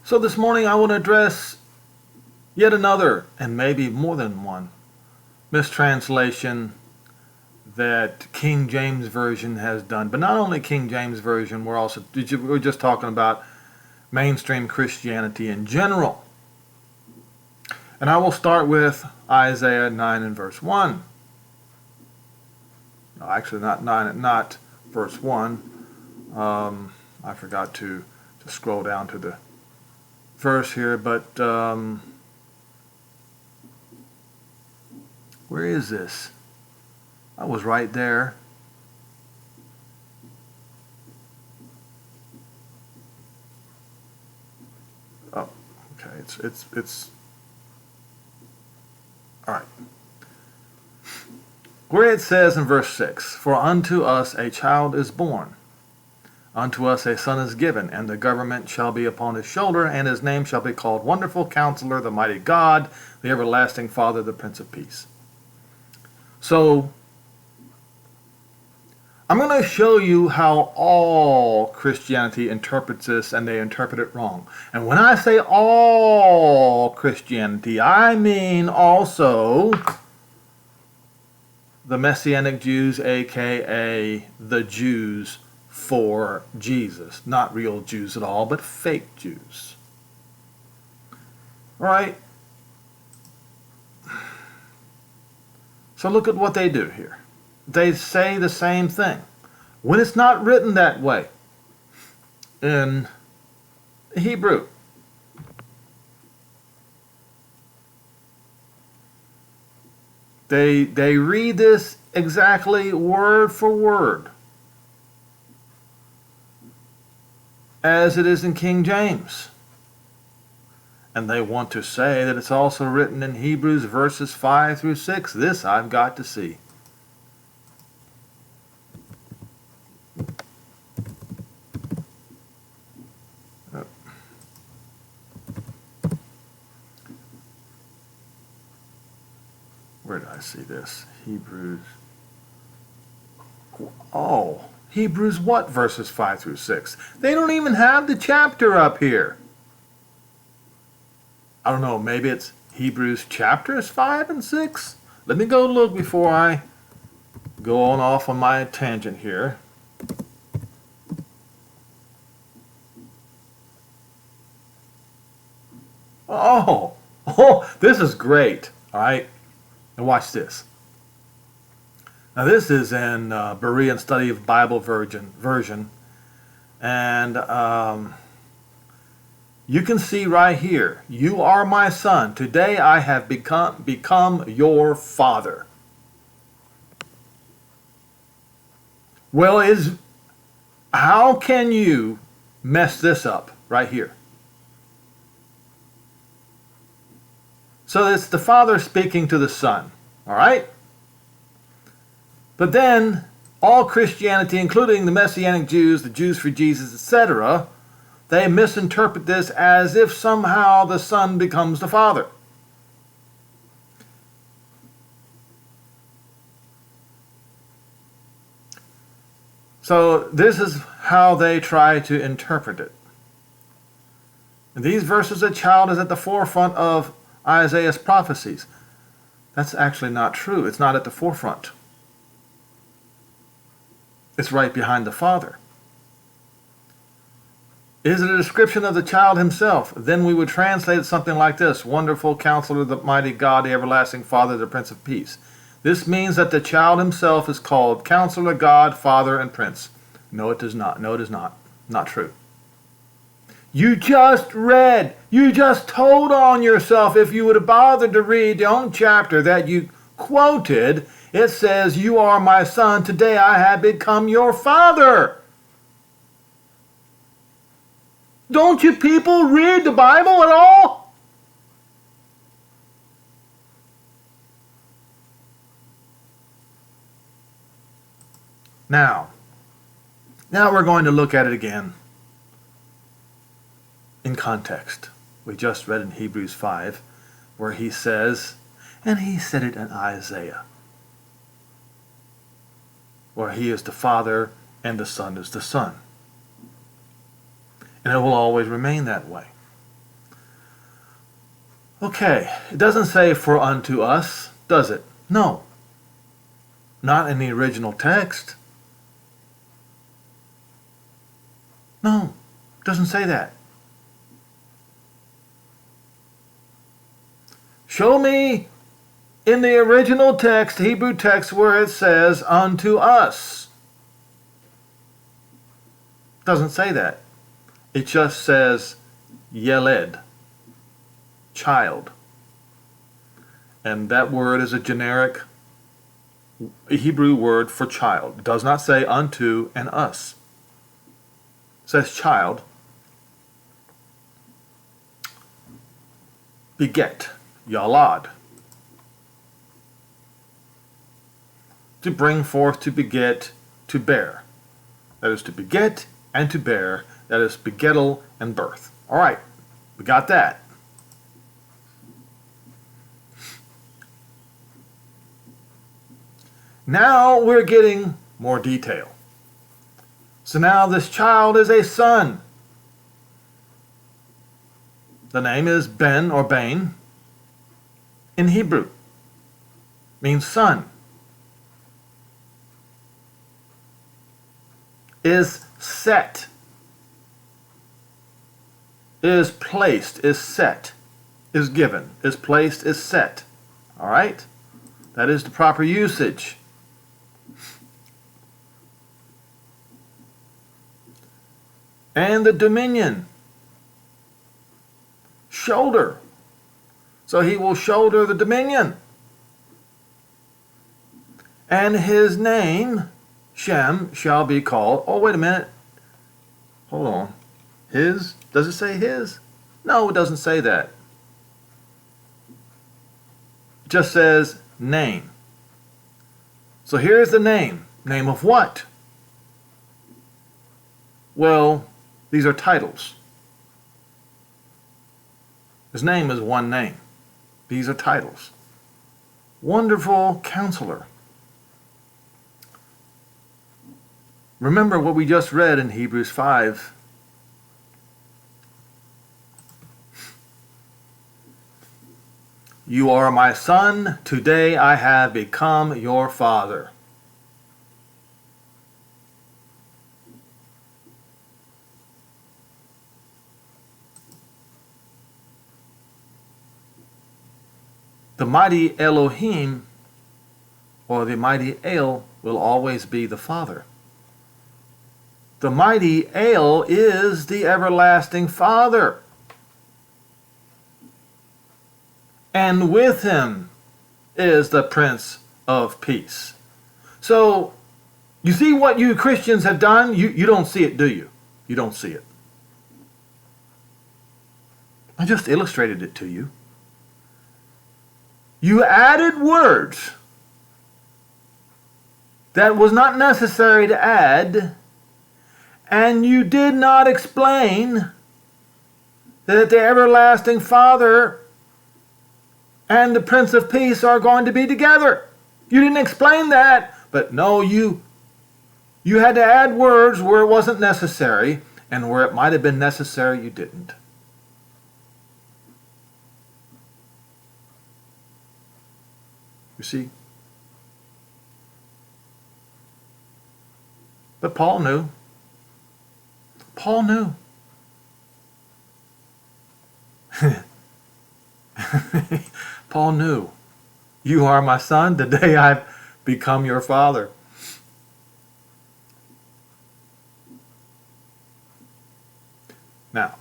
So this morning I want to address yet another, and maybe more than one, mistranslation that King James Version has done. But not only King James Version, we're just talking about mainstream Christianity in general. And I will start with Isaiah 9 and verse 1. No, actually not verse 1. I forgot to scroll down to the verse here, but where is this? I was right there. Oh, okay. It's all right. Where it says in verse 6, "For unto us a child is born, unto us a son is given, and the government shall be upon his shoulder, and his name shall be called Wonderful Counselor, the Mighty God, the Everlasting Father, the Prince of Peace." So, I'm going to show you how all Christianity interprets this, and they interpret it wrong. And when I say all Christianity, I mean also the Messianic Jews, aka the Jews for Jesus. Not real Jews at all, but fake Jews. All right? So look at what they do here. They say the same thing when it's not written that way in Hebrew. They read this exactly word for word as it is in King James. And they want to say that it's also written in Hebrews verses 5 through 6. This I've got to see. Where did I see this? Hebrews. Oh, Hebrews what? Verses 5 through 6. They don't even have the chapter up here. I don't know, maybe it's Hebrews chapters 5 and 6? Let me go look before I go on off on my tangent here. Oh, this is great. All right. Now watch this. Now this is in Berean Study of Bible version. And you can see right here, "You are my son. Today I have become your father." Well, how can you mess this up right here? So it's the Father speaking to the Son, all right? But then all Christianity, including the Messianic Jews, the Jews for Jesus, etc., they misinterpret this as if somehow the Son becomes the Father. So this is how they try to interpret it. In these verses, a child is at the forefront of Isaiah's prophecies. That's actually not true. It's not at the forefront. It's right behind the Father. Is it a description of the child himself? Then we would translate it something like this: Wonderful Counselor, the Mighty God, the Everlasting Father, the Prince of Peace. This means that the child himself is called Counselor, God, Father, and Prince. No, it does not. No, it is not. Not true. You just told on yourself. If you would have bothered to read the own chapter that you quoted, it says, "You are my son. Today I have become your father." Don't you people read the Bible at all? Now we're going to look at it again in context. We just read in Hebrews 5 where he says, and he said it in Isaiah, where he is the Father and the Son is the Son. And it will always remain that way. Okay, it doesn't say for unto us, does it? No, not in the original text. No, it doesn't say that. Show me in the original text, Hebrew text, where it says unto us. It doesn't say that. It just says yeled, child. And that word is a generic Hebrew word for child. It does not say unto and us. It says child. Beget, yalad. To bring forth, to beget, to bear. That is to beget and to bear. That is begettal and birth. All right, we got that. Now we're getting more detail. So now this child is a son. The name is Ben or Bain in Hebrew. Means son. Is set. Is placed. Is set. Is given. Is placed. Is set. All right? That is the proper usage. And the dominion. Shoulder. So he will shoulder the dominion. And his name, Shem, shall be called. Oh, wait a minute. Hold on. His? Does it say his? No, it doesn't say that. It just says name. So here's the name. Name of what? Well, these are titles. His name is one name. These are titles. Wonderful Counselor. Remember what we just read in Hebrews 5. You are my son. Today I have become your father. The mighty Elohim, or the mighty El, will always be the Father. The mighty El is the everlasting Father. And with him is the Prince of Peace. So, you see what you Christians have done? You don't see it, do you? You don't see it. I just illustrated it to you. You added words that was not necessary to add, and you did not explain that the everlasting Father and the Prince of Peace are going to be together. You didn't explain that, but no, you had to add words where it wasn't necessary, and where it might have been necessary, you didn't. You see? But Paul knew. Paul knew. Paul knew. You are my son. Today I've become your father. Now,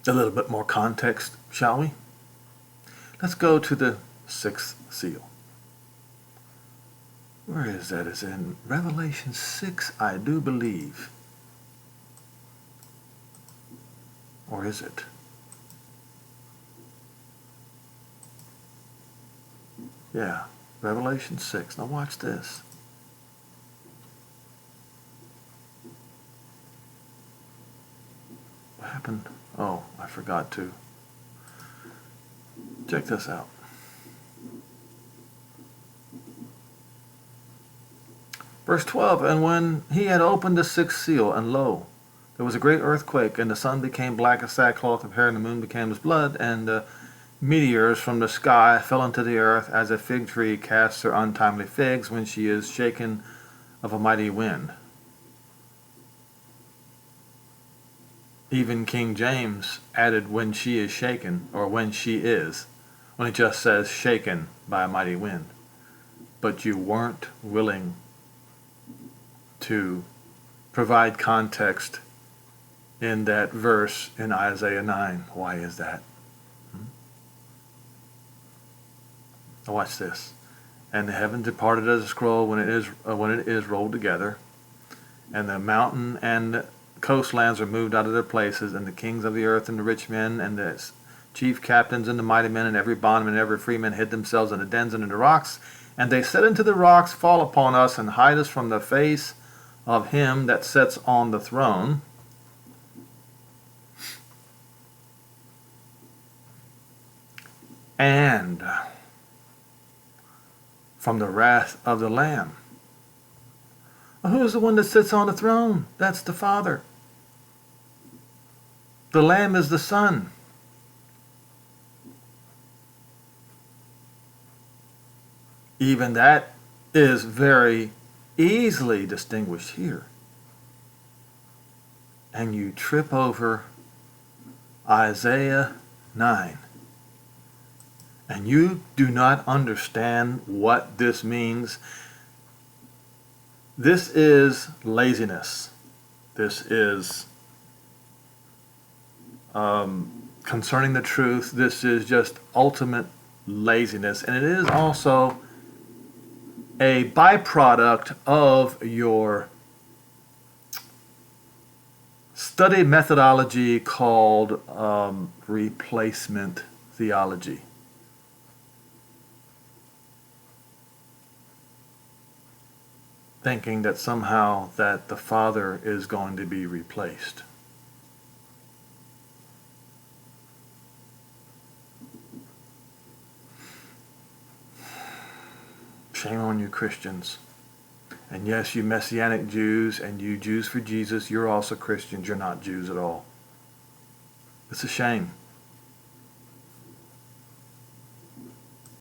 a little bit more context, shall we? Let's go to the sixth seal. Where is that? It's in Revelation 6, I do believe. Or is it? Yeah, Revelation 6. Now watch this. What happened? Oh, I forgot to. Check this out. Verse 12, and when he had opened the sixth seal, and lo, There was a great earthquake, and the sun became black as sackcloth of hair, and the moon became as blood, and the meteors from the sky fell into the earth as a fig tree casts her untimely figs when she is shaken of a mighty wind. Even King James added when she is shaken, or when she is, when it just says shaken by a mighty wind. But you weren't willing to provide context in that verse in Isaiah 9. Why is that? Watch this. And the heaven departed as a scroll when it is rolled together, and the mountain and coastlands are moved out of their places, and the kings of the earth and the rich men and the chief captains and the mighty men and every bondman and every freeman hid themselves in the dens and in the rocks. And they said unto the rocks, fall upon us and hide us from the face of him that sits on the throne. And from the wrath of the Lamb. Well, who's the one that sits on the throne? That's the Father. The Lamb is the Son. Even that is very easily distinguished here. And you trip over Isaiah 9. And you do not understand what this means. This is laziness. This is concerning the truth. This is just ultimate laziness. And it is also a byproduct of your study methodology called replacement theology. Thinking that somehow that the Father is going to be replaced. Shame on you, Christians. And yes, you Messianic Jews and you Jews for Jesus, you're also Christians. You're not Jews at all. It's a shame.